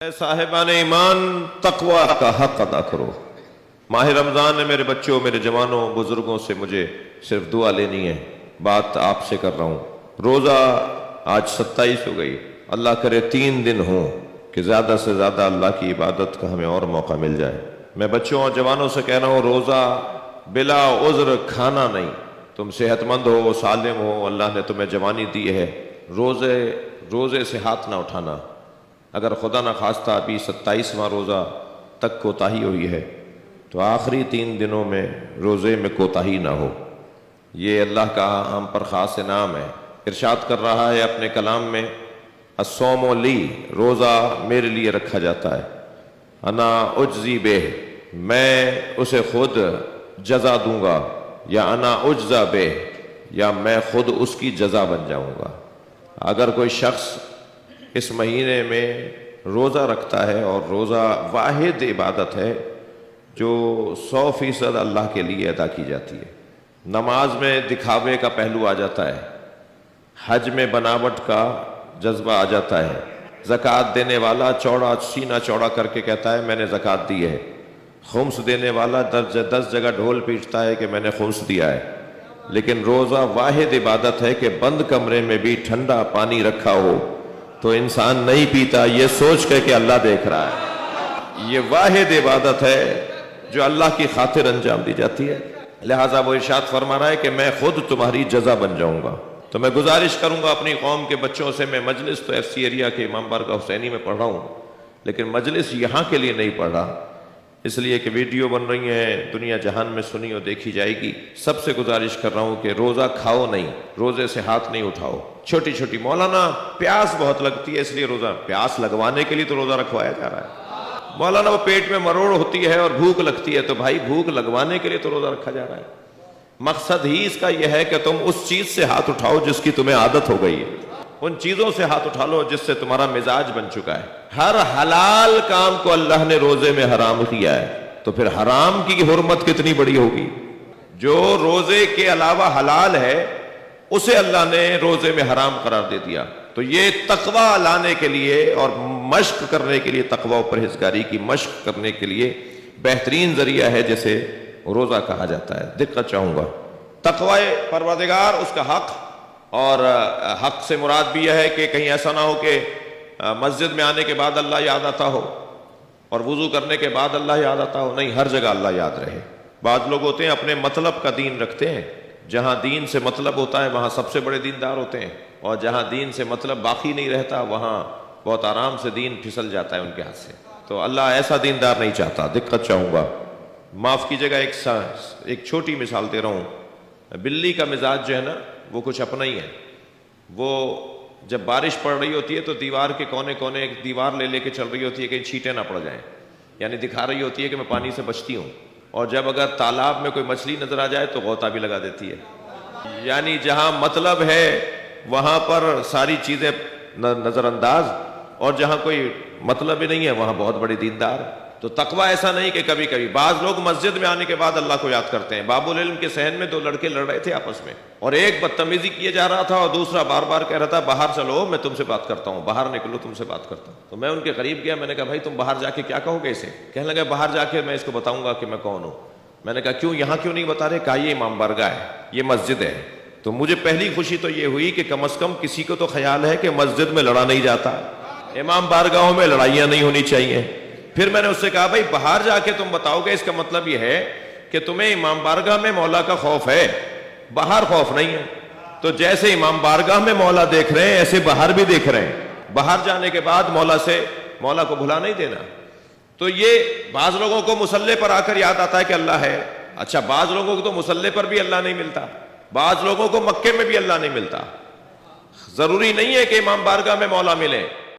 اے صاحبان ایمان، تقوی کا حق ادا کرو۔ ماہ رمضان میں میرے بچوں، میرے جوانوں، بزرگوں سے مجھے صرف دعا لینی ہے۔ بات آپ سے کر رہا ہوں۔ روزہ آج 27 ہو گئی، اللہ کرے 3 دن ہوں کہ زیادہ سے زیادہ اللہ کی عبادت کا ہمیں اور موقع مل جائے۔ میں بچوں اور جوانوں سے کہہ رہا ہوں، روزہ بلا عذر کھانا نہیں۔ تم صحت مند ہو، سالم ہو، اللہ نے تمہیں جوانی دی ہے، روزے سے ہاتھ نہ اٹھانا۔ اگر خدا نہ خواستہ ابھی 27واں روزہ تک کوتاہی ہوئی ہے تو آخری 3 دنوں میں روزے میں کوتاہی نہ ہو۔ یہ اللہ کا ہم پر خاص انعام ہے۔ ارشاد کر رہا ہے اپنے کلام میں، الصوم لی، روزہ میرے لیے رکھا جاتا ہے، انا اجزی بہ، میں اسے خود جزا دوں گا، یا انا اجزا بہ، یا میں خود اس کی جزا بن جاؤں گا۔ اگر کوئی شخص اس مہینے میں روزہ رکھتا ہے، اور روزہ واحد عبادت ہے جو 100% اللہ کے لیے ادا کی جاتی ہے۔ نماز میں دکھاوے کا پہلو آ جاتا ہے، حج میں بناوٹ کا جذبہ آ جاتا ہے، زکوٰۃ دینے والا چوڑا سینہ چوڑا کر کے کہتا ہے میں نے زکوٰۃ دی ہے، خمس دینے والا 10 جگہ ڈھول پیٹتا ہے کہ میں نے خمس دیا ہے۔ لیکن روزہ واحد عبادت ہے کہ بند کمرے میں بھی ٹھنڈا پانی رکھا ہو تو انسان نہیں پیتا، یہ سوچ کے کہ اللہ دیکھ رہا ہے۔ یہ واحد عبادت ہے جو اللہ کی خاطر انجام دی جاتی ہے۔ لہٰذا وہ ارشاد فرما رہا ہے کہ میں خود تمہاری جزا بن جاؤں گا۔ تو میں گزارش کروں گا اپنی قوم کے بچوں سے، میں مجلس تو ایف سی ایریا کے امام بارگاہ حسینی میں پڑھ رہا ہوں، لیکن مجلس یہاں کے لیے نہیں پڑھ رہا، اس لیے کہ ویڈیو بن رہی ہیں، دنیا جہان میں سنی اور دیکھی جائے گی۔ سب سے گزارش کر رہا ہوں کہ روزہ کھاؤ نہیں، روزے سے ہاتھ نہیں اٹھاؤ۔ چھوٹی چھوٹی مولانا پیاس بہت لگتی ہے اس لیے روزہ، پیاس لگوانے کے لیے تو روزہ رکھوایا جا رہا ہے۔ مولانا وہ پیٹ میں مروڑ ہوتی ہے اور بھوک لگتی ہے، تو بھائی بھوک لگوانے کے لیے تو روزہ رکھا جا رہا ہے۔ مقصد ہی اس کا یہ ہے کہ تم اس چیز سے ہاتھ اٹھاؤ جس کی تمہیں عادت ہو گئی ہے، ان چیزوں سے ہاتھ اٹھا لو جس سے تمہارا مزاج بن چکا ہے۔ ہر حلال کام کو اللہ نے روزے میں حرام کیا ہے، تو پھر حرام کی حرمت کتنی بڑی ہوگی۔ جو روزے کے علاوہ حلال ہے اسے اللہ نے روزے میں حرام قرار دے دیا۔ تو یہ تقوی لانے کے لیے اور مشق کرنے کے لیے، تقوی و پرہیزگاری کی مشق کرنے کے لیے بہترین ذریعہ ہے جسے روزہ کہا جاتا ہے۔ دقت چاہوں گا، تقوی پروردگار، اس کا حق، اور حق سے مراد بھی یہ ہے کہ کہیں ایسا نہ ہو کہ مسجد میں آنے کے بعد اللہ یاد آتا ہو اور وضو کرنے کے بعد اللہ یاد آتا ہو، نہیں، ہر جگہ اللہ یاد رہے۔ بعض لوگ ہوتے ہیں اپنے مطلب کا دین رکھتے ہیں، جہاں دین سے مطلب ہوتا ہے وہاں سب سے بڑے دیندار ہوتے ہیں، اور جہاں دین سے مطلب باقی نہیں رہتا وہاں بہت آرام سے دین پھسل جاتا ہے ان کے ہاتھ سے۔ تو اللہ ایسا دیندار نہیں چاہتا۔ دقت چاہوں گا، معاف کیجیے گا، ایک چھوٹی مثال دے رہا ہوں۔ بلی کا مزاج جو ہے نا وہ کچھ اپنا ہی ہے۔ وہ جب بارش پڑ رہی ہوتی ہے تو دیوار کے کونے کونے ایک دیوار لے کے چل رہی ہوتی ہے کہ چھینٹیں نہ پڑ جائیں، یعنی دکھا رہی ہوتی ہے کہ میں پانی سے بچتی ہوں۔ اور جب اگر تالاب میں کوئی مچھلی نظر آ جائے تو غوطہ بھی لگا دیتی ہے۔ یعنی جہاں مطلب ہے وہاں پر ساری چیزیں نظر انداز، اور جہاں کوئی مطلب ہی نہیں ہے وہاں بہت بڑی دیندار۔ تو تقوی ایسا نہیں کہ کبھی کبھی بعض لوگ مسجد میں آنے کے بعد اللہ کو یاد کرتے ہیں۔ باب العلم کے صحن میں 2 لڑکے لڑ رہے تھے آپس میں، اور ایک بدتمیزی کیے جا رہا تھا اور دوسرا بار بار کہہ رہا تھا باہر چلو میں تم سے بات کرتا ہوں، باہر نکلو تم سے بات کرتا ہوں۔ تو میں ان کے قریب گیا، میں نے کہا بھائی تم باہر جا کے کیا کہو گے اسے؟ کہنے لگا باہر جا کے میں اس کو بتاؤں گا کہ میں کون ہوں۔ میں نے کہا کیوں، یہاں کیوں نہیں بتا رہے؟ کہا یہ امام بارگاہ ہے، یہ مسجد ہے۔ تو مجھے پہلی خوشی تو یہ ہوئی کہ کم از کم کسی کو تو خیال ہے کہ مسجد میں لڑا نہیں جاتا، امام بارگاہوں میں لڑائیاں نہیں ہونی چاہیے۔ پھر میں نے اس سے کہا بھائی باہر جا کے تم بتاؤ گے، اس کا مطلب یہ ہے کہ تمہیں امام بارگاہ میں مولا کا خوف ہے، باہر خوف نہیں ہے۔ تو جیسے امام بارگاہ میں مولا دیکھ رہے ہیں ایسے باہر بھی دیکھ رہے ہیں، باہر جانے کے بعد مولا کو بھلا نہیں دینا۔ تو یہ بعض لوگوں کو مصلی پر آ کر یاد آتا ہے کہ اللہ ہے، اچھا بعض لوگوں کو تو مصلی پر بھی اللہ نہیں ملتا، بعض لوگوں کو مکے میں بھی اللہ نہیں ملتا۔ ضروری نہیں ہے کہ امام بارگاہ میں مولا ملے۔